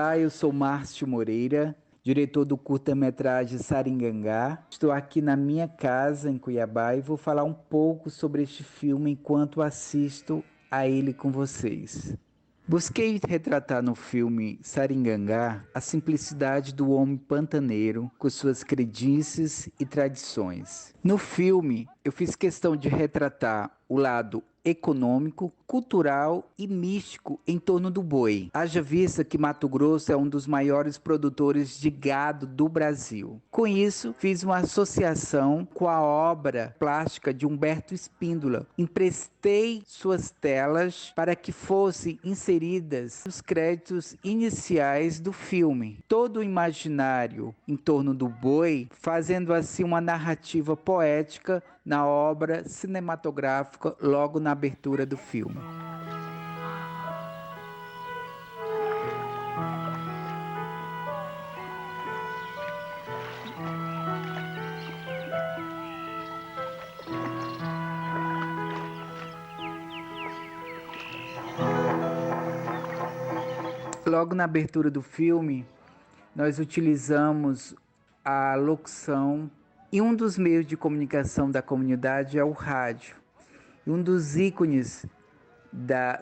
Olá, eu sou Márcio Moreira, diretor do curta-metragem Saringangá. Estou aqui na minha casa em Cuiabá e vou falar um pouco sobre este filme enquanto assisto a ele com vocês. Busquei retratar no filme Saringangá a simplicidade do homem pantaneiro com suas crendices e tradições. No filme, eu fiz questão de retratar o lado econômico, cultural e místico em torno do boi. Haja vista que Mato Grosso é um dos maiores produtores de gado do Brasil. Com isso, fiz uma associação com a obra plástica de Humberto Espíndola. Emprestei suas telas para que fossem inseridas os créditos iniciais do filme. Todo o imaginário em torno do boi, fazendo assim uma narrativa poética na obra cinematográfica logo na abertura do filme. Logo na abertura do filme, nós utilizamos a locução e um dos meios de comunicação da comunidade é o rádio. E um dos ícones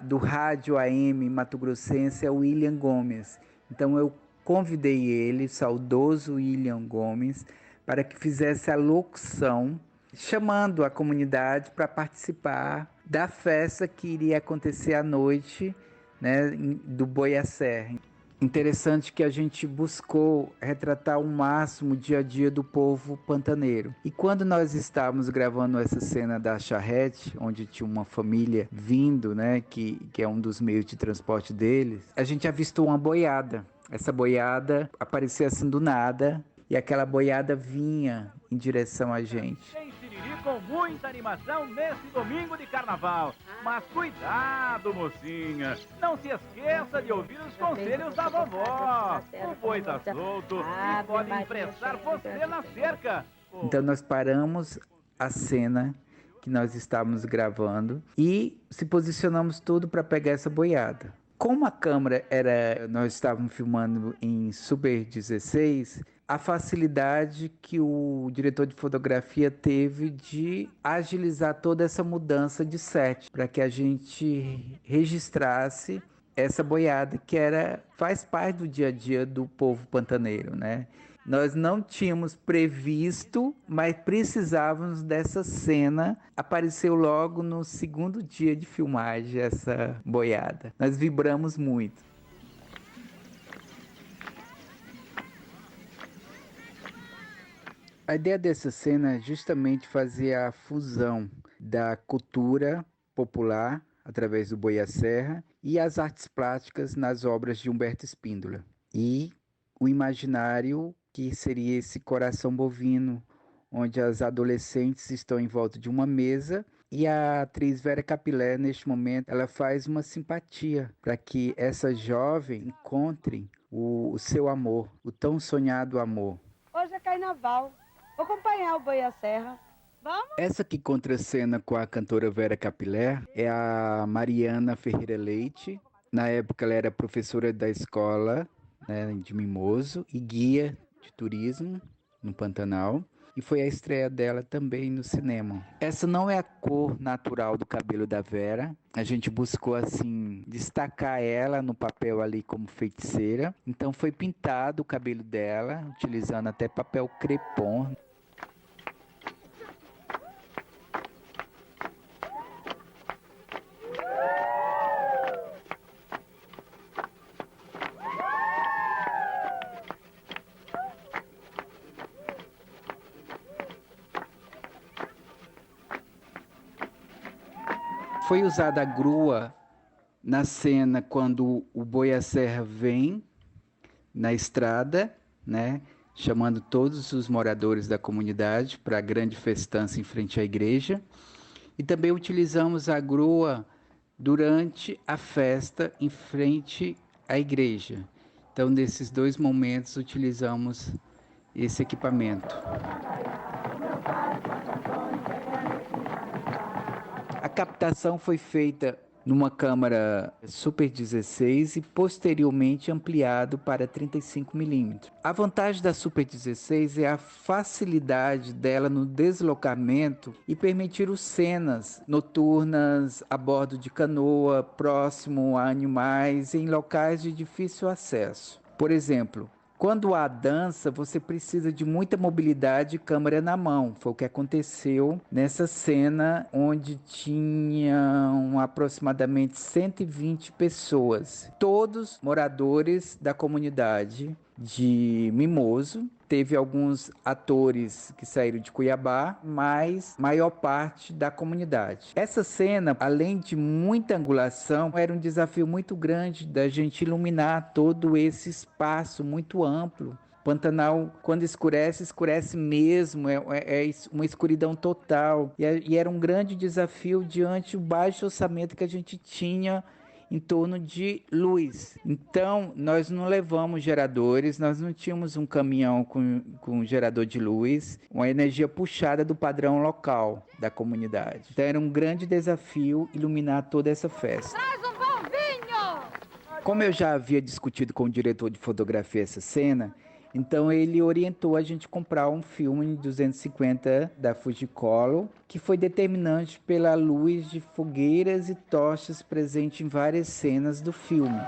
do rádio AM mato-grossense é o William Gomes. Então eu convidei ele, saudoso William Gomes, para que fizesse a locução, chamando a comunidade para participar da festa que iria acontecer à noite, né, do Boi à Serra. Interessante que a gente buscou retratar ao máximo o dia a dia do povo pantaneiro. E quando nós estávamos gravando essa cena da charrete, onde tinha uma família vindo, né, que é um dos meios de transporte deles, a gente avistou uma boiada. Essa boiada aparecia assim do nada e aquela boiada vinha em direção a gente. Tem Siriri com muita animação nesse domingo de carnaval. Mas cuidado, mocinha. Não se esqueça de ouvir os conselhos da vovó. O boi tá solto e pode imprensar você na cerca. Então nós paramos a cena que nós estávamos gravando e se posicionamos tudo para pegar essa boiada. Como a câmera nós estávamos filmando em Super 16, a facilidade que o diretor de fotografia teve de agilizar toda essa mudança de set, para que a gente registrasse essa boiada que faz parte do dia a dia do povo pantaneiro, né? Nós não tínhamos previsto, mas precisávamos dessa cena. Apareceu logo no segundo dia de filmagem essa boiada. Nós vibramos muito. A ideia dessa cena é justamente fazer a fusão da cultura popular através do Boi à Serra e as artes plásticas nas obras de Humberto Espíndola. E o imaginário que seria esse coração bovino, onde as adolescentes estão em volta de uma mesa e a atriz Vera Capilé, neste momento, ela faz uma simpatia para que essa jovem encontre o seu amor, o tão sonhado amor. Hoje é carnaval, vou acompanhar o Boi à Serra. Vamos? Essa que contracena com a cantora Vera Capilé é a Mariana Ferreira Leite. Na época ela era professora da escola, né, de Mimoso e guia de turismo no Pantanal. E foi a estreia dela também no cinema. Essa não é a cor natural do cabelo da Vera. A gente buscou, assim, destacar ela no papel ali como feiticeira. Então foi pintado o cabelo dela, utilizando até papel crepom. Foi usada a grua na cena quando o Boi à Serra vem na estrada, né, chamando todos os moradores da comunidade para a grande festança em frente à igreja. E também utilizamos a grua durante a festa em frente à igreja. Então, nesses dois momentos, utilizamos esse equipamento. A captação foi feita numa câmera Super 16 e posteriormente ampliado para 35mm. A vantagem da Super 16 é a facilidade dela no deslocamento e permitir cenas noturnas a bordo de canoa, próximo a animais, em locais de difícil acesso. Por exemplo, quando há dança, você precisa de muita mobilidade e câmera na mão. Foi o que aconteceu nessa cena onde tinham aproximadamente 120 pessoas, todos moradores da comunidade de Mimoso. Teve alguns atores que saíram de Cuiabá, mas maior parte da comunidade. Essa cena, além de muita angulação, era um desafio muito grande da gente iluminar todo esse espaço muito amplo. Pantanal, quando escurece, escurece mesmo, é uma escuridão total. E era um grande desafio diante do baixo orçamento que a gente tinha em torno de luz. Então, nós não levamos geradores, nós não tínhamos um caminhão com gerador de luz, uma energia puxada do padrão local da comunidade. Então, era um grande desafio iluminar toda essa festa. Traz um bom vinho! Como eu já havia discutido com o diretor de fotografia essa cena, então ele orientou a gente comprar um filme em 250 da Fujicolor, que foi determinante pela luz de fogueiras e tochas presente em várias cenas do filme.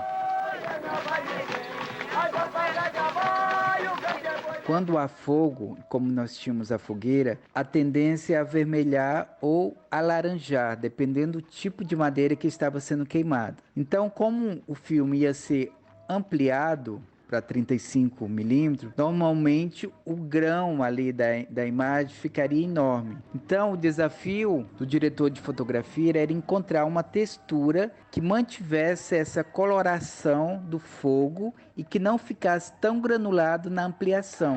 Quando há fogo, como nós tínhamos a fogueira, a tendência é avermelhar ou alaranjar, dependendo do tipo de madeira que estava sendo queimada. Então, como o filme ia ser ampliado para 35mm, normalmente o grão ali da imagem ficaria enorme. Então, o desafio do diretor de fotografia era encontrar uma textura que mantivesse essa coloração do fogo e que não ficasse tão granulado na ampliação.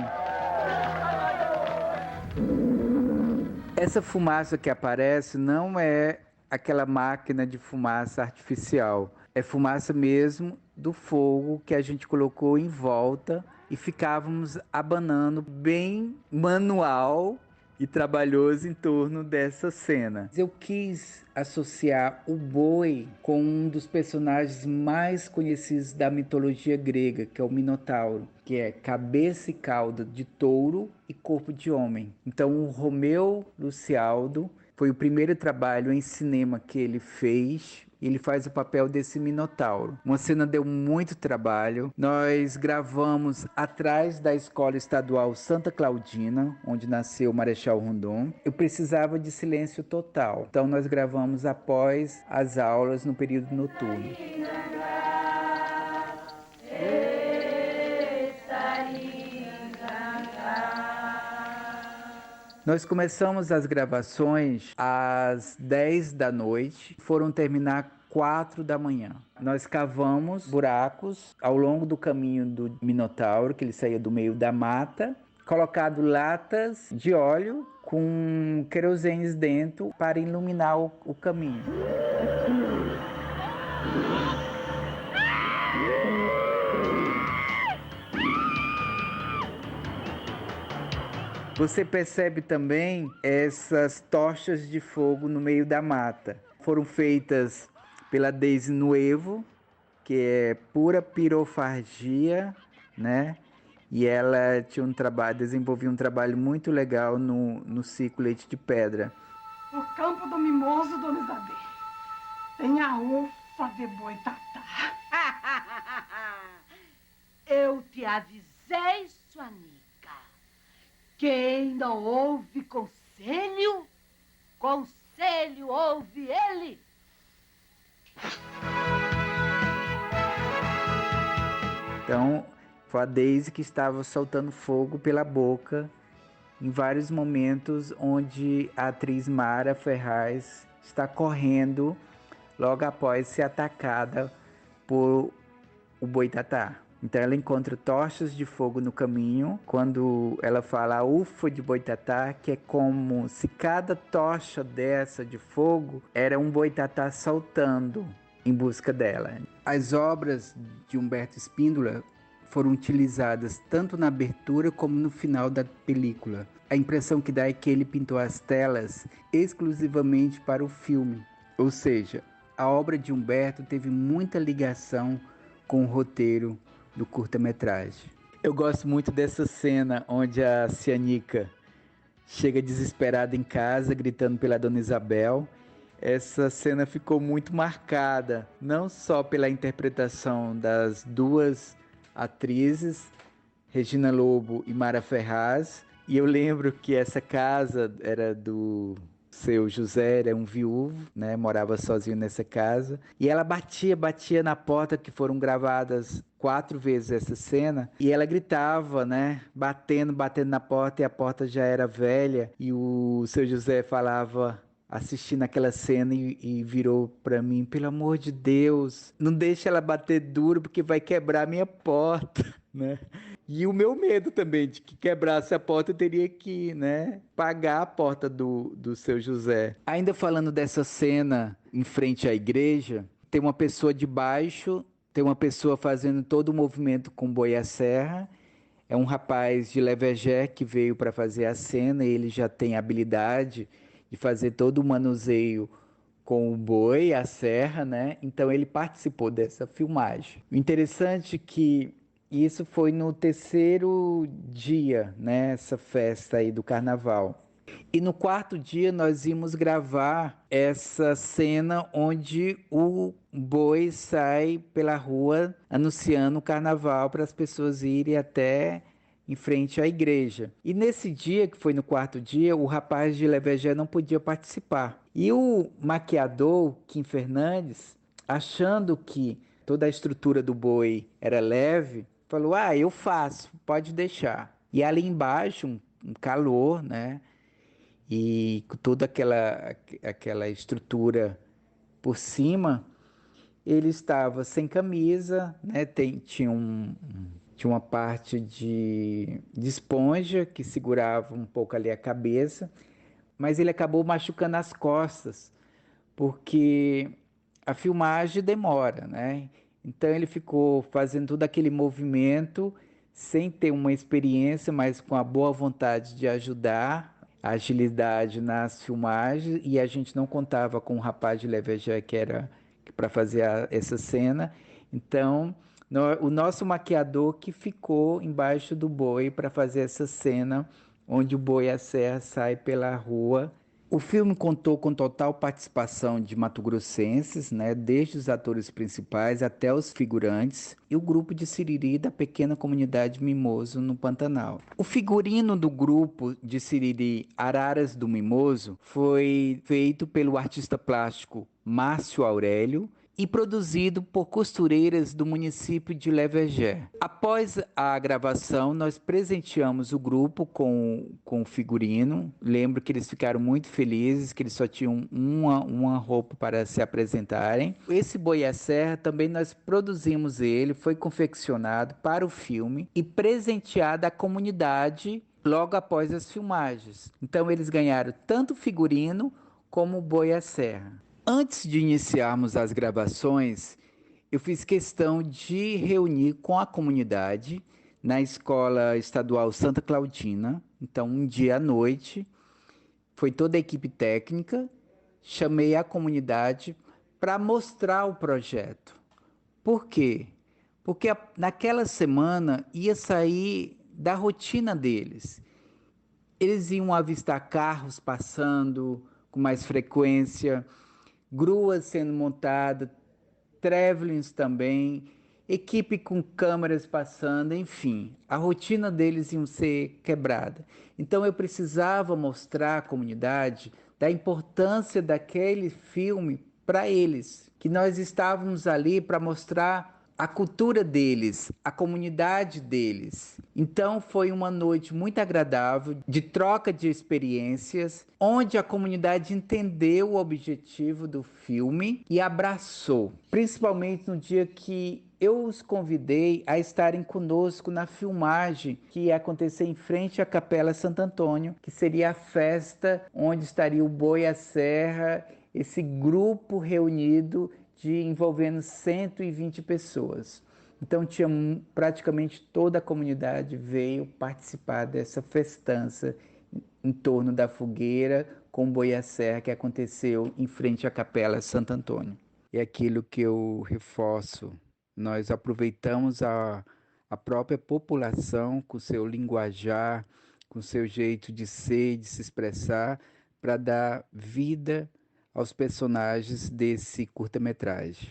Essa fumaça que aparece não é aquela máquina de fumaça artificial. É fumaça mesmo do fogo que a gente colocou em volta e ficávamos abanando bem manual e trabalhoso em torno dessa cena. Eu quis associar o boi com um dos personagens mais conhecidos da mitologia grega, que é o Minotauro, que é cabeça e cauda de touro e corpo de homem. Então o Romeu Lucialdo foi o primeiro trabalho em cinema que ele fez. Ele faz o papel desse Minotauro. Uma cena deu muito trabalho. Nós gravamos atrás da Escola Estadual Santa Claudina, onde nasceu Marechal Rondon. Eu precisava de silêncio total. Então nós gravamos após as aulas no período noturno. Nós começamos as gravações às 10 da noite, foram terminar 4 da manhã. Nós cavamos buracos ao longo do caminho do Minotauro, que ele saía do meio da mata, colocado latas de óleo com querosenes dentro para iluminar o caminho. Você percebe também essas tochas de fogo no meio da mata. Foram feitas pela Deise Nuevo, que é pura pirofagia, né? E ela tinha desenvolvia um trabalho muito legal no ciclo Leite de Pedra. No campo do Mimoso, Dona Isabel, tem a ufa de boitatá. Eu te avisei, sua amiga. Quem não ouve conselho, conselho ouve ele. Então, foi a Deise que estava soltando fogo pela boca em vários momentos onde a atriz Mara Ferraz está correndo logo após ser atacada por o boitatá. Então ela encontra tochas de fogo no caminho, quando ela fala a ufa de boitatá, que é como se cada tocha dessa de fogo era um boitatá saltando em busca dela. As obras de Humberto Spínola foram utilizadas tanto na abertura como no final da película. A impressão que dá é que ele pintou as telas exclusivamente para o filme, ou seja, a obra de Humberto teve muita ligação com o roteiro do curta-metragem. Eu gosto muito dessa cena onde a Cianica chega desesperada em casa, gritando pela Dona Isabel. Essa cena ficou muito marcada, não só pela interpretação das duas atrizes, Regina Lobo e Mara Ferraz. E eu lembro que essa casa era do seu José, era um viúvo, né? Morava sozinho nessa casa. E ela batia na porta, que foram gravadas 4 vezes essa cena. E ela gritava, né? Batendo na porta, e a porta já era velha. E o seu José falava, assistindo aquela cena, e virou pra mim: pelo amor de Deus, não deixa ela bater duro, porque vai quebrar a minha porta, né? E o meu medo também de que quebrasse a porta, eu teria que, né, pagar a porta do seu José. Ainda falando dessa cena em frente à igreja, tem uma pessoa de baixo, tem uma pessoa fazendo todo o movimento com boi à serra. É um rapaz de Levegé que veio para fazer a cena, e ele já tem habilidade de fazer todo o manuseio com o boi, a serra, né? Então ele participou dessa filmagem. O interessante é que isso foi no 3º dia, né? Essa festa aí do carnaval. E no 4º dia nós íamos gravar essa cena onde o boi sai pela rua anunciando o carnaval para as pessoas irem até em frente à igreja. E nesse dia, que foi no 4º dia, o rapaz de Levegé não podia participar. E o maquiador, Kim Fernandes, achando que toda a estrutura do boi era leve, falou: ah, eu faço, pode deixar. E ali embaixo, um calor, né? E com toda aquela estrutura por cima, ele estava sem camisa, né? Tinha uma parte de esponja que segurava um pouco ali a cabeça, mas ele acabou machucando as costas, porque a filmagem demora, né? Então ele ficou fazendo todo aquele movimento sem ter uma experiência, mas com a boa vontade de ajudar, a agilidade nas filmagens, e a gente não contava com o rapaz de Levegé que era para fazer essa cena. Então o nosso maquiador que ficou embaixo do boi para fazer essa cena onde o boi à serra sai pela rua. O filme contou com total participação de mato-grossenses, né, desde os atores principais até os figurantes, e o grupo de Siriri da pequena comunidade Mimoso, no Pantanal. O figurino do grupo de Siriri Araras do Mimoso foi feito pelo artista plástico Márcio Aurélio e produzido por costureiras do município de Levegé. Após a gravação, nós presenteamos o grupo com o figurino. Lembro que eles ficaram muito felizes, que eles só tinham uma roupa para se apresentarem. Esse boi à serra também nós produzimos ele, foi confeccionado para o filme e presenteado à comunidade logo após as filmagens. Então eles ganharam tanto o figurino como o boi à serra. Antes de iniciarmos as gravações, eu fiz questão de reunir com a comunidade na Escola Estadual Santa Claudina. Então, um dia à noite, foi toda a equipe técnica, chamei a comunidade para mostrar o projeto. Por quê? Porque naquela semana ia sair da rotina deles. Eles iam avistar carros passando com mais frequência, gruas sendo montadas, travelings também, equipe com câmeras passando, enfim, a rotina deles ia ser quebrada. Então eu precisava mostrar à comunidade da importância daquele filme para eles, que nós estávamos ali para mostrar a cultura deles, a comunidade deles. Então foi uma noite muito agradável, de troca de experiências, onde a comunidade entendeu o objetivo do filme e abraçou, principalmente no dia que eu os convidei a estarem conosco na filmagem que ia acontecer em frente à Capela Santo Antônio, que seria a festa onde estaria o boi à serra, esse grupo reunido envolvendo 120 pessoas. Então tinha praticamente toda a comunidade veio participar dessa festança em torno da fogueira com o boi à serra que aconteceu em frente à Capela Santo Antônio. é aquilo que eu reforço. Nós aproveitamos a própria população com seu linguajar, com seu jeito de ser, de se expressar, para dar vida aos personagens desse curta-metragem.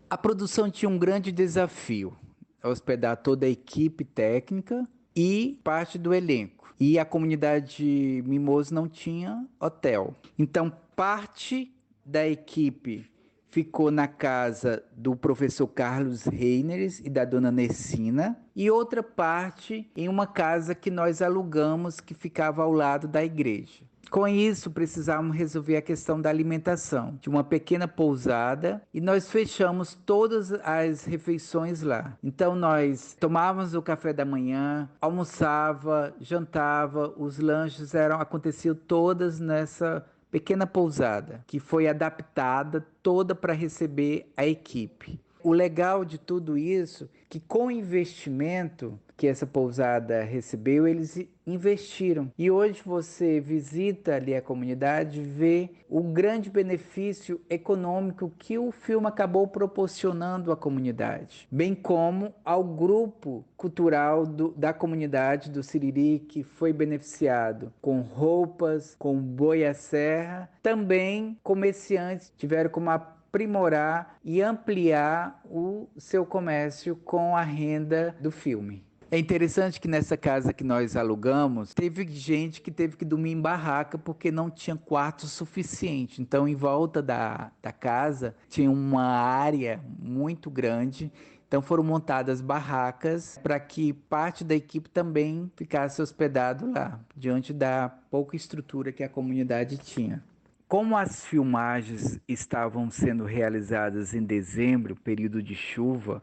A produção tinha um grande desafio: hospedar toda a equipe técnica e parte do elenco. E a comunidade Mimoso não tinha hotel. Então, parte da equipe ficou na casa do professor Carlos Reineres e da dona Nessina, e outra parte em uma casa que nós alugamos que ficava ao lado da igreja. Com isso, precisávamos resolver a questão da alimentação, de uma pequena pousada, e nós fechamos todas as refeições lá. Então nós tomávamos o café da manhã, almoçava, jantava, os lanches aconteciam todas nessa pequena pousada, que foi adaptada toda para receber a equipe. O legal de tudo isso é que com o investimento que essa pousada recebeu, eles investiram. E hoje você visita ali a comunidade e vê o grande benefício econômico que o filme acabou proporcionando à comunidade, bem como ao grupo cultural da comunidade do Siriri, que foi beneficiado com roupas, com boi à serra. Também comerciantes tiveram como aprimorar e ampliar o seu comércio com a renda do filme. É interessante que nessa casa que nós alugamos, teve gente que teve que dormir em barraca porque não tinha quarto suficiente. Então, em volta da casa, tinha uma área muito grande. Então, foram montadas barracas para que parte da equipe também ficasse hospedado lá, diante da pouca estrutura que a comunidade tinha. Como as filmagens estavam sendo realizadas em dezembro, período de chuva,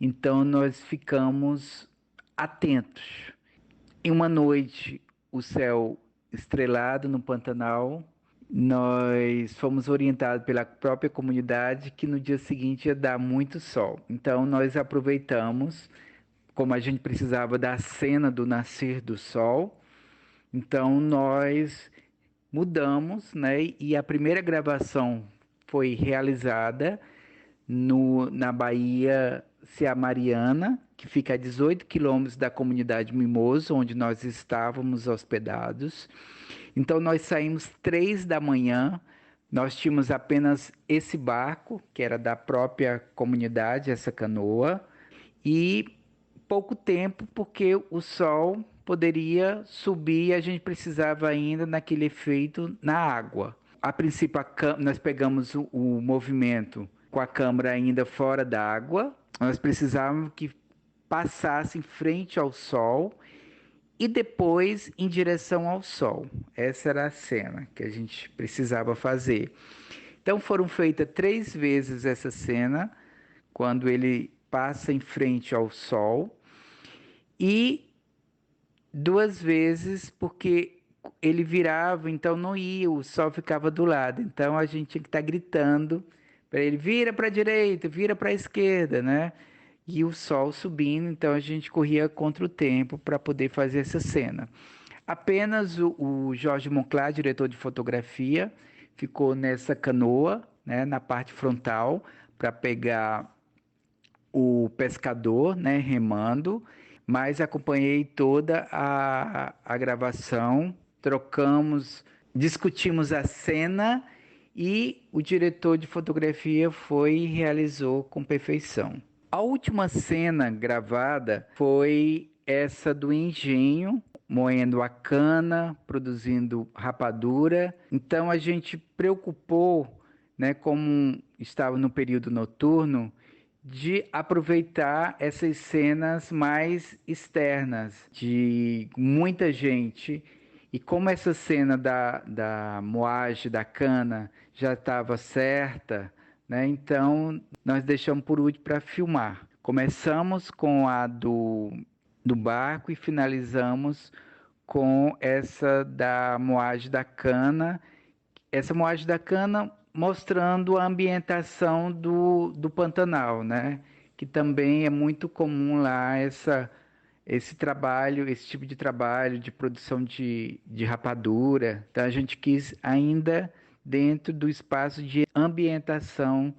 então nós ficamos atentos. Em uma noite, o céu estrelado no Pantanal, nós fomos orientados pela própria comunidade que no dia seguinte ia dar muito sol. Então nós aproveitamos, como a gente precisava da cena do nascer do sol, então nós mudamos, né? E a primeira gravação foi realizada na Baía Mariana, que fica a 18 quilômetros da comunidade Mimoso, onde nós estávamos hospedados. Então nós saímos 3 da manhã, nós tínhamos apenas esse barco, que era da própria comunidade, essa canoa, e pouco tempo, porque o sol poderia subir e a gente precisava ainda naquele efeito na água. A princípio, nós pegamos o movimento com a câmera ainda fora da água, nós precisávamos que passasse em frente ao sol e depois em direção ao sol. Essa era a cena que a gente precisava fazer. Então foram feitas 3 vezes essa cena, quando ele passa em frente ao sol, e 2 vezes porque ele virava, então não ia, o sol ficava do lado. Então a gente tinha que estar gritando para ele: vira para a direita, vira para a esquerda, né? E o sol subindo, então a gente corria contra o tempo para poder fazer essa cena. Apenas o Jorge Monclar, diretor de fotografia, ficou nessa canoa, né, na parte frontal, para pegar o pescador, né, remando, mas acompanhei toda a gravação, discutimos a cena e o diretor de fotografia foi e realizou com perfeição. A última cena gravada foi essa do engenho, moendo a cana, produzindo rapadura. Então a gente preocupou, né, como estava no período noturno, de aproveitar essas cenas mais externas, de muita gente. E como essa cena da moagem da cana já estava certa, né, então nós deixamos por último para filmar. Começamos com a do barco e finalizamos com essa da moagem da cana. Essa moagem da cana mostrando a ambientação do Pantanal, né? Que também é muito comum lá esse trabalho, esse tipo de trabalho de produção de rapadura. Então a gente quis ainda dentro do espaço de ambientação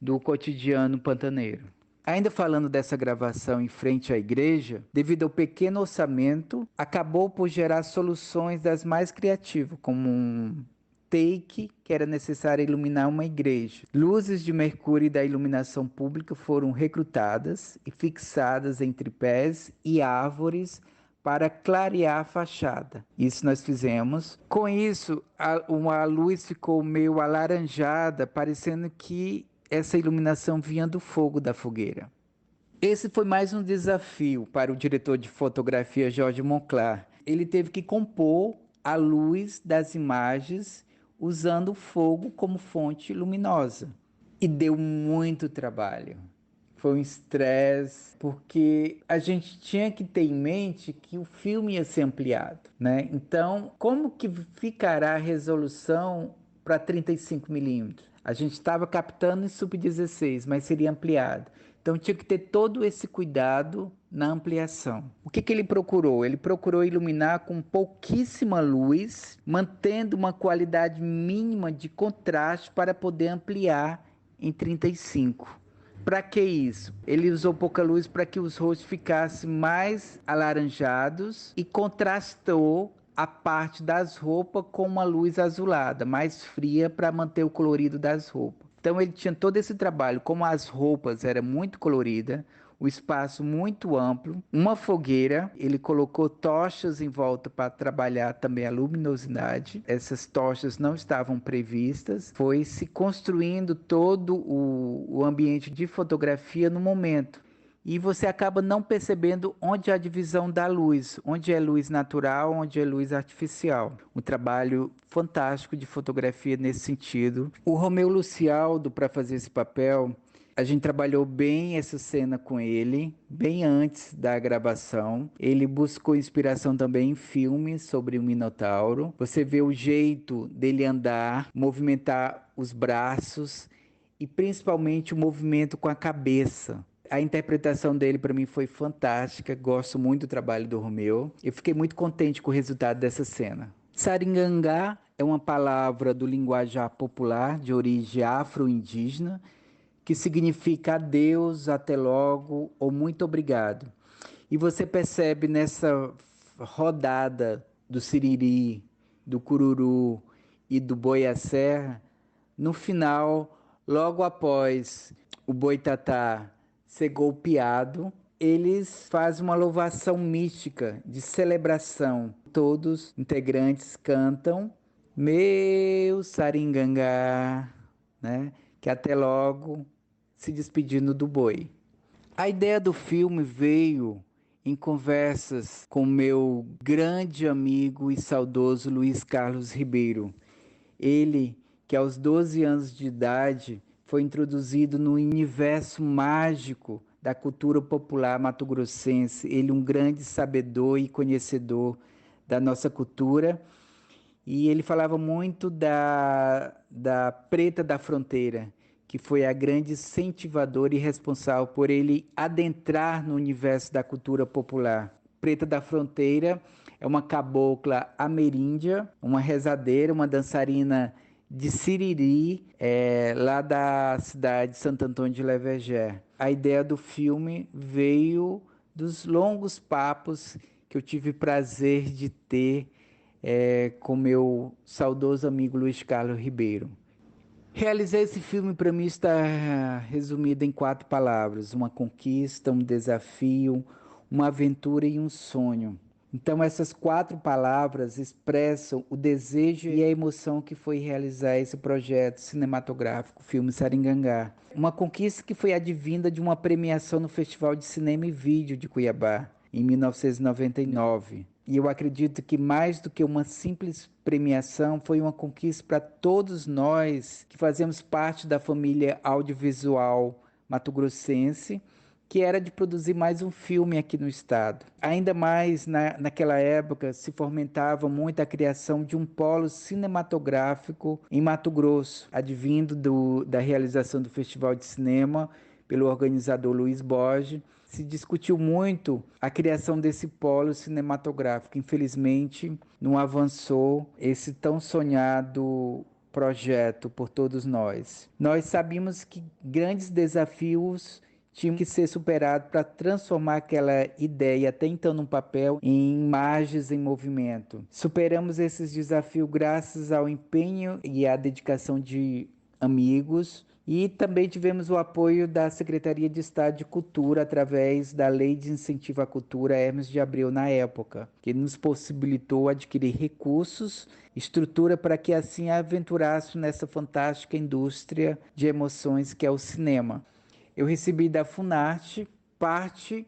do cotidiano pantaneiro. Ainda falando dessa gravação em frente à igreja, devido ao pequeno orçamento, acabou por gerar soluções das mais criativas, como um take que era necessário iluminar uma igreja. Luzes de mercúrio da iluminação pública foram recrutadas e fixadas em tripés e árvores para clarear a fachada. Isso nós fizemos. Com isso, a luz ficou meio alaranjada, parecendo que essa iluminação vinha do fogo da fogueira. Esse foi mais um desafio para o diretor de fotografia Jorge Monclar. Ele teve que compor a luz das imagens usando o fogo como fonte luminosa. E deu muito trabalho. Foi um estresse, porque a gente tinha que ter em mente que o filme ia ser ampliado, né? Então, como que ficará a resolução para 35mm? A gente estava captando em sub-16, mas seria ampliado. Então, tinha que ter todo esse cuidado na ampliação. O que ele procurou? Ele procurou iluminar com pouquíssima luz, mantendo uma qualidade mínima de contraste para poder ampliar em 35. Para que isso? Ele usou pouca luz para que os rostos ficassem mais alaranjados e contrastou a parte das roupas com uma luz azulada, mais fria, para manter o colorido das roupas. Então ele tinha todo esse trabalho, como as roupas eram muito coloridas, o espaço muito amplo, uma fogueira, ele colocou tochas em volta para trabalhar também a luminosidade. Essas tochas não estavam previstas, foi se construindo todo o ambiente de fotografia no momento. E você acaba não percebendo onde é a divisão da luz, onde é luz natural, onde é luz artificial. Um trabalho fantástico de fotografia nesse sentido. O Romeu Lucialdo, para fazer esse papel, a gente trabalhou bem essa cena com ele, bem antes da gravação. Ele buscou inspiração também em filmes sobre o Minotauro. Você vê o jeito dele andar, movimentar os braços e principalmente o movimento com a cabeça. A interpretação dele para mim foi fantástica, gosto muito do trabalho do Romeu. Eu fiquei muito contente com o resultado dessa cena. Saringangá é uma palavra do linguajar popular de origem afro-indígena, que significa adeus, até logo ou muito obrigado. E você percebe nessa rodada do siriri, do cururu e do boiacerra, no final, logo após o boitatá ser golpeado, eles fazem uma louvação mística de celebração. Todos integrantes cantam meu saringangá, né? Que até logo, se despedindo do boi. A ideia do filme veio em conversas com meu grande amigo e saudoso Luiz Carlos Ribeiro. Ele, que aos 12 anos de idade foi introduzido no universo mágico da cultura popular mato-grossense. Ele um grande sabedor e conhecedor da nossa cultura. E ele falava muito da Preta da Fronteira, que foi a grande incentivadora e responsável por ele adentrar no universo da cultura popular. Preta da Fronteira é uma cabocla ameríndia, uma rezadeira, uma dançarina de Siriri, lá da cidade de Santo Antônio de Lavegé. A ideia do filme veio dos longos papos que eu tive prazer de ter com meu saudoso amigo Luiz Carlos Ribeiro. Realizar esse filme para mim está resumido em 4 palavras: uma conquista, um desafio, uma aventura e um sonho. Então essas 4 palavras expressam o desejo e a emoção que foi realizar esse projeto cinematográfico, filme Saringangá. Uma conquista que foi advinda de uma premiação no Festival de Cinema e Vídeo de Cuiabá, em 1999. E eu acredito que mais do que uma simples premiação, foi uma conquista para todos nós que fazemos parte da família audiovisual mato-grossense, que era de produzir mais um filme aqui no estado. Ainda mais naquela época se fomentava muito a criação de um polo cinematográfico em Mato Grosso, advindo da realização do Festival de Cinema pelo organizador Luiz Borges. Se discutiu muito a criação desse polo cinematográfico. Infelizmente, não avançou esse tão sonhado projeto por todos nós. Nós sabíamos que grandes desafios tinham que ser superados para transformar aquela ideia, até então num papel, em imagens em movimento. Superamos esses desafios graças ao empenho e à dedicação de amigos, e também tivemos o apoio da Secretaria de Estado de Cultura através da Lei de Incentivo à Cultura Hermes de Abreu na época, que nos possibilitou adquirir recursos, estrutura para que assim aventurássemos nessa fantástica indústria de emoções que é o cinema. Eu recebi da Funarte parte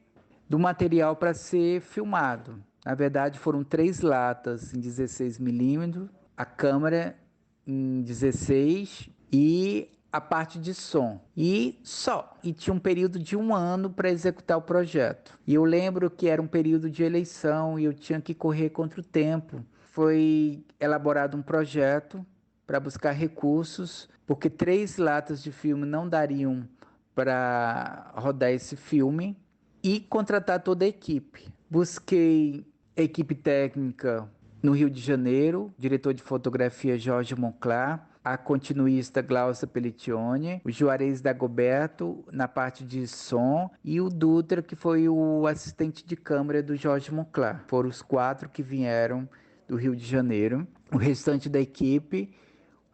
do material para ser filmado. Na verdade, foram 3 latas em 16mm, a câmera em 16 e a parte de som. E só. E tinha um período de 1 ano para executar o projeto. E eu lembro que era um período de eleição e eu tinha que correr contra o tempo. Foi elaborado um projeto para buscar recursos, porque 3 latas de filme não dariam para rodar esse filme, e contratar toda a equipe. Busquei equipe técnica no Rio de Janeiro, diretor de fotografia Jorge Monclar, a continuista Glaucia Pelletione, o Juarez Dagoberto na parte de som e o Dutra, que foi o assistente de câmera do Jorge Monclar. Foram os 4 que vieram do Rio de Janeiro. O restante da equipe,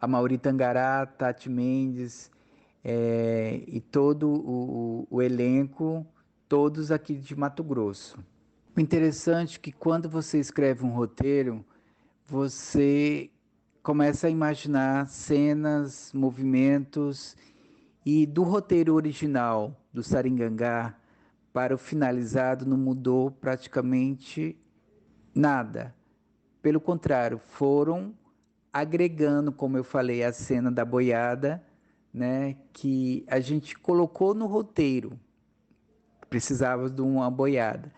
a Mauri Tangará, Tati Mendes, e todo o elenco, todos aqui de Mato Grosso. O interessante é que quando você escreve um roteiro, você começa a imaginar cenas, movimentos, e do roteiro original do Saringangá para o finalizado não mudou praticamente nada. Pelo contrário, foram agregando, como eu falei, a cena da boiada, né, que a gente colocou no roteiro, precisava de uma boiada,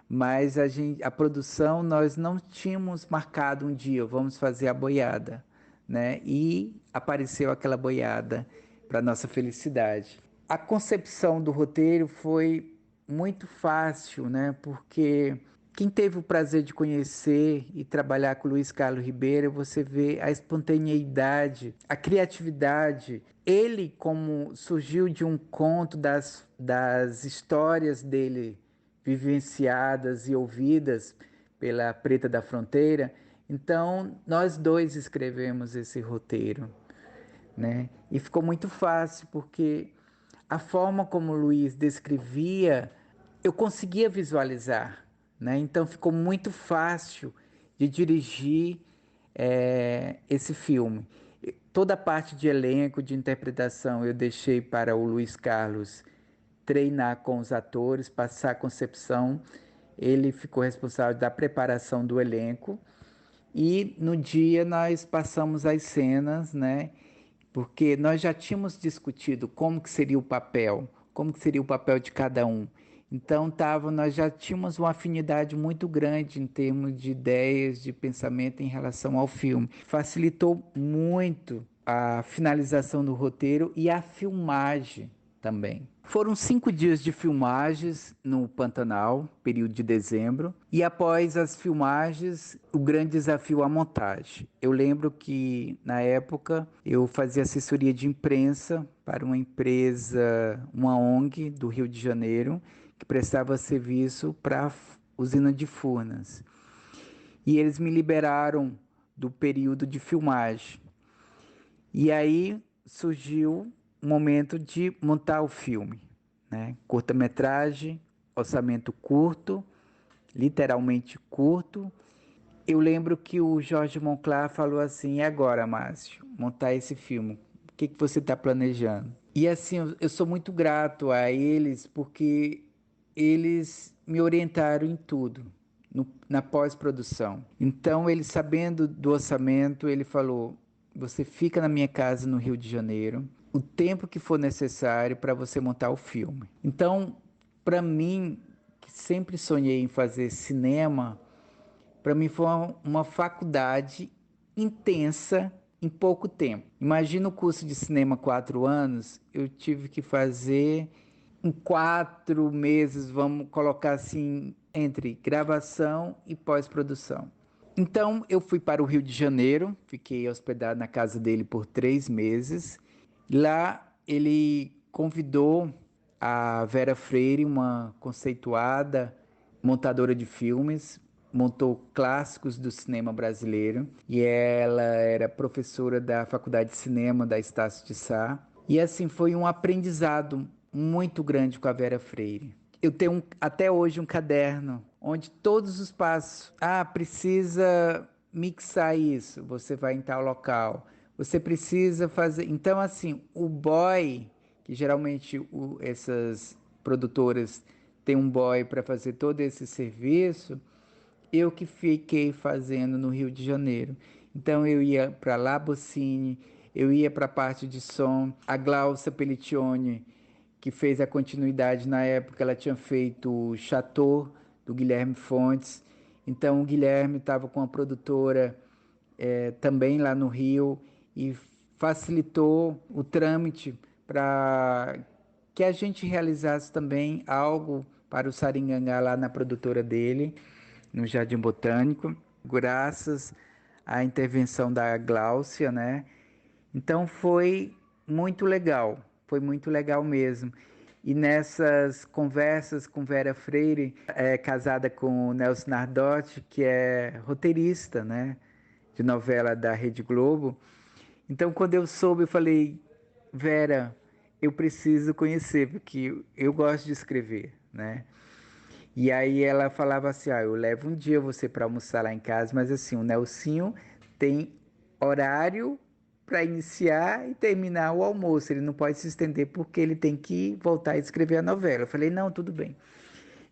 mas a produção nós não tínhamos marcado um dia, vamos fazer a boiada, né, e apareceu aquela boiada para nossa felicidade. A concepção do roteiro foi muito fácil, né, porque quem teve o prazer de conhecer e trabalhar com o Luiz Carlos Ribeiro, você vê a espontaneidade, a criatividade. Ele, como surgiu de um conto das histórias dele vivenciadas e ouvidas pela Preta da Fronteira, então nós 2 escrevemos esse roteiro, né? E ficou muito fácil, porque a forma como o Luiz descrevia, eu conseguia visualizar, né? Então ficou muito fácil de dirigir esse filme. Toda a parte de elenco, de interpretação, eu deixei para o Luiz Carlos treinar com os atores, passar a concepção. Ele ficou responsável da preparação do elenco. E no dia nós passamos as cenas, né? Porque nós já tínhamos discutido como que seria o papel de cada um. Então nós já tínhamos uma afinidade muito grande em termos de ideias, de pensamento em relação ao filme. Facilitou muito a finalização do roteiro e a filmagem também. Foram 5 dias de filmagens no Pantanal, período de dezembro, e após as filmagens, o grande desafio, a montagem. Eu lembro que, na época, eu fazia assessoria de imprensa para uma empresa, uma ONG do Rio de Janeiro, que prestava serviço para a usina de Furnas. E eles me liberaram do período de filmagem. E aí surgiu o momento de montar o filme, né? Curta-metragem, orçamento curto, literalmente curto. Eu lembro que o Jorge Monclar falou assim: e agora, Márcio, montar esse filme, o que você está planejando? E assim, eu sou muito grato a eles, porque eles me orientaram em tudo, na pós-produção. Então, ele, sabendo do orçamento, ele falou: você fica na minha casa no Rio de Janeiro, o tempo que for necessário para você montar o filme. Então, para mim, que sempre sonhei em fazer cinema, para mim foi uma faculdade intensa em pouco tempo. Imagina o curso de cinema 4 anos, eu tive que fazer em 4 meses, vamos colocar assim, entre gravação e pós-produção. Então eu fui para o Rio de Janeiro, fiquei hospedado na casa dele por 3 meses. Lá ele convidou a Vera Freire, uma conceituada montadora de filmes, montou clássicos do cinema brasileiro, e ela era professora da Faculdade de Cinema da Estácio de Sá. E assim foi um aprendizado muito grande com a Vera Freire. Eu tenho até hoje um caderno onde todos os passos, precisa mixar isso, você vai em tal local, você precisa fazer. Então, assim, o boy, que geralmente essas produtoras têm um boy para fazer todo esse serviço, eu que fiquei fazendo no Rio de Janeiro. Então eu ia para Labocine, eu ia para a parte de som, a Glaucia Pelliccione, que fez a continuidade na época, ela tinha feito o Chateau, do Guilherme Fontes. Então o Guilherme estava com a produtora também lá no Rio e facilitou o trâmite para que a gente realizasse também algo para o Saringangá lá na produtora dele, no Jardim Botânico, graças à intervenção da Gláucia, né? Então foi muito legal mesmo. E nessas conversas com Vera Freire, casada com o Nelson Nardotti, que é roteirista, né, de novela da Rede Globo. Então, quando eu soube, eu falei, Vera, eu preciso conhecer, porque eu gosto de escrever, né? E aí ela falava assim, eu levo um dia você para almoçar lá em casa, mas assim, o Nelsinho tem horário para iniciar e terminar o almoço, ele não pode se estender porque ele tem que voltar a escrever a novela. Eu falei, não, tudo bem.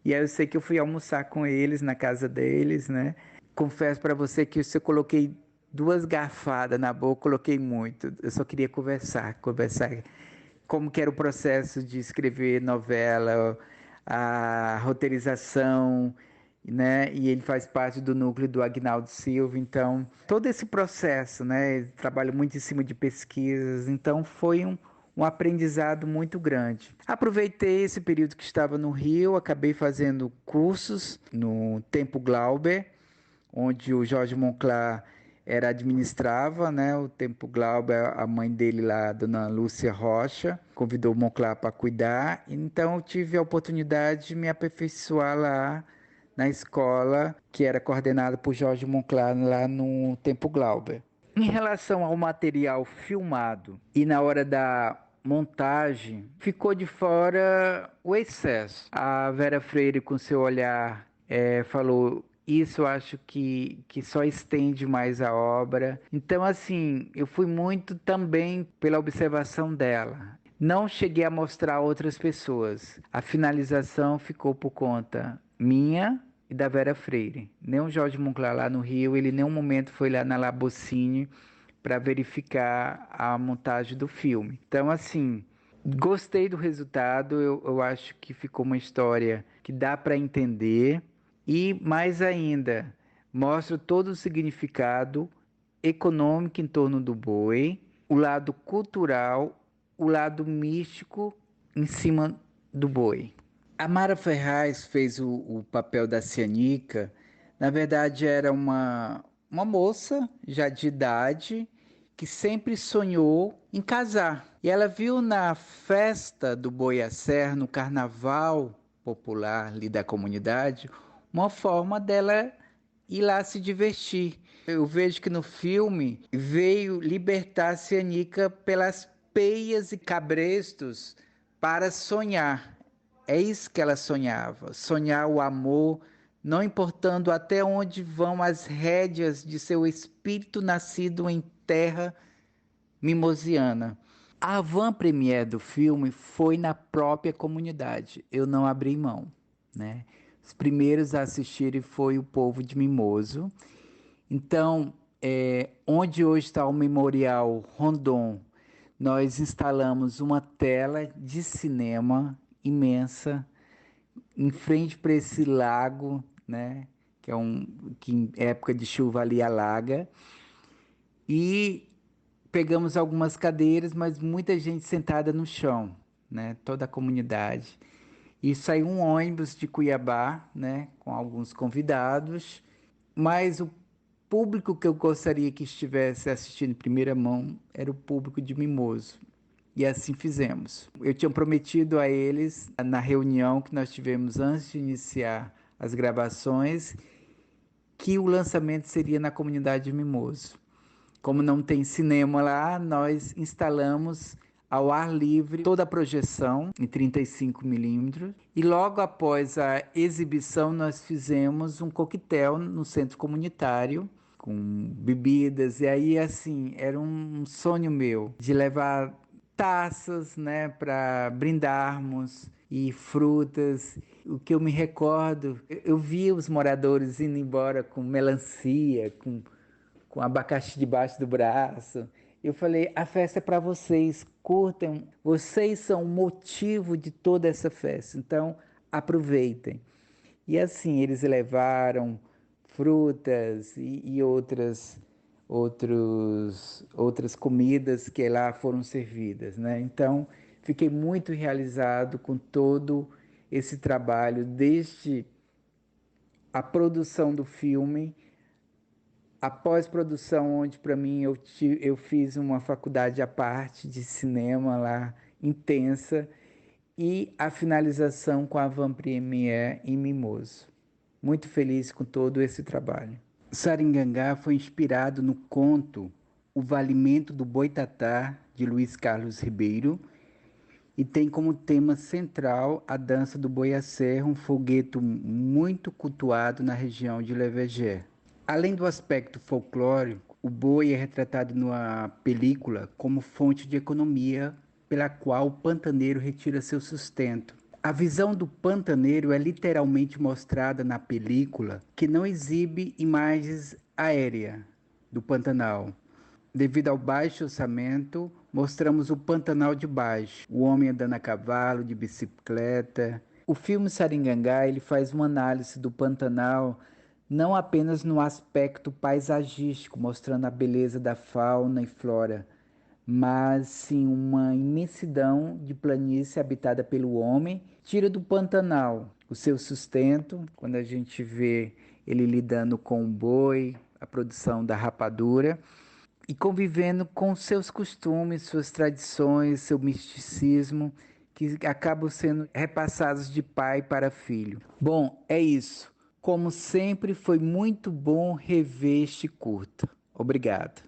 E aí eu sei que eu fui almoçar com eles na casa deles, né? Confesso para você que eu coloquei 2 garfadas na boca, coloquei muito. Eu só queria conversar como que era o processo de escrever novela, a roteirização, né? E ele faz parte do núcleo do Agnaldo Silva, então todo esse processo, né? Trabalho muito em cima de pesquisas, então foi um aprendizado muito grande. Aproveitei esse período que estava no Rio, acabei fazendo cursos no Tempo Glauber, onde o Jorge Monclar administrava, né, o Tempo Glauber, a mãe dele lá, a dona Lúcia Rocha, convidou o Monclar para cuidar, então eu tive a oportunidade de me aperfeiçoar lá na escola, que era coordenada por Jorge Monclar lá no Tempo Glauber. Em relação ao material filmado e na hora da montagem, ficou de fora o excesso. A Vera Freire, com seu olhar, falou: isso eu acho que só estende mais a obra. Então, assim, eu fui muito também pela observação dela. Não cheguei a mostrar a outras pessoas. A finalização ficou por conta minha e da Vera Freire. Nem o Jorge Monclar lá no Rio, ele em nenhum momento foi lá na Labocine para verificar a montagem do filme. Então, assim, gostei do resultado. Eu acho que ficou uma história que dá para entender. E, mais ainda, mostra todo o significado econômico em torno do boi, o lado cultural, o lado místico em cima do boi. A Mara Ferraz fez o papel da Cianica. Na verdade, era uma moça já de idade que sempre sonhou em casar. E ela viu na festa do Boi à Serra, no carnaval popular ali da comunidade, uma forma dela ir lá se divertir. Eu vejo que no filme veio libertar a Cianica pelas peias e cabrestos para sonhar. É isso que ela sonhava, sonhar o amor, não importando até onde vão as rédeas de seu espírito nascido em terra mimosiana. A avant-première do filme foi na própria comunidade, eu não abri mão, né? Os primeiros a assistirem foi o povo de Mimoso. Então, onde hoje está o Memorial Rondon, nós instalamos uma tela de cinema imensa em frente para esse lago, né? Que em época de chuva ali alaga. E pegamos algumas cadeiras, mas muita gente sentada no chão, né? Toda a comunidade. E saiu um ônibus de Cuiabá, né, com alguns convidados, mas o público que eu gostaria que estivesse assistindo em primeira mão era o público de Mimoso. E assim fizemos. Eu tinha prometido a eles, na reunião que nós tivemos antes de iniciar as gravações, que o lançamento seria na comunidade de Mimoso. Como não tem cinema lá, nós instalamos ao ar livre toda a projeção em 35mm. E logo após a exibição, nós fizemos um coquetel no centro comunitário, com bebidas. E aí, assim, era um sonho meu de levar taças, né, para brindarmos, e frutas. O que eu me recordo, eu via os moradores indo embora com melancia, com abacaxi debaixo do braço. Eu falei, a festa é para vocês, curtam, vocês são o motivo de toda essa festa, então aproveitem. E assim, eles levaram frutas e outras comidas que lá foram servidas, né? Então, fiquei muito realizado com todo esse trabalho, desde a produção do filme, a pós-produção, onde para mim eu fiz uma faculdade à parte de cinema lá, intensa, e a finalização com a Van Premiere em Mimoso. Muito feliz com todo esse trabalho. Saringangá foi inspirado no conto O Valimento do Boitatá, de Luiz Carlos Ribeiro, e tem como tema central a dança do Boiacerra, um fogueto muito cultuado na região de Levegé. Além do aspecto folclórico, o boi é retratado na película como fonte de economia pela qual o pantaneiro retira seu sustento. A visão do pantaneiro é literalmente mostrada na película, que não exibe imagens aéreas do Pantanal. Devido ao baixo orçamento, mostramos o Pantanal de baixo, o homem andando a cavalo, de bicicleta. O filme Saringangá, ele faz uma análise do Pantanal não apenas no aspecto paisagístico, mostrando a beleza da fauna e flora, mas sim uma imensidão de planície habitada pelo homem. Tira do Pantanal o seu sustento, quando a gente vê ele lidando com o boi, a produção da rapadura, e convivendo com seus costumes, suas tradições, seu misticismo, que acabam sendo repassados de pai para filho. Bom, é isso. Como sempre, foi muito bom rever este curta. Obrigado.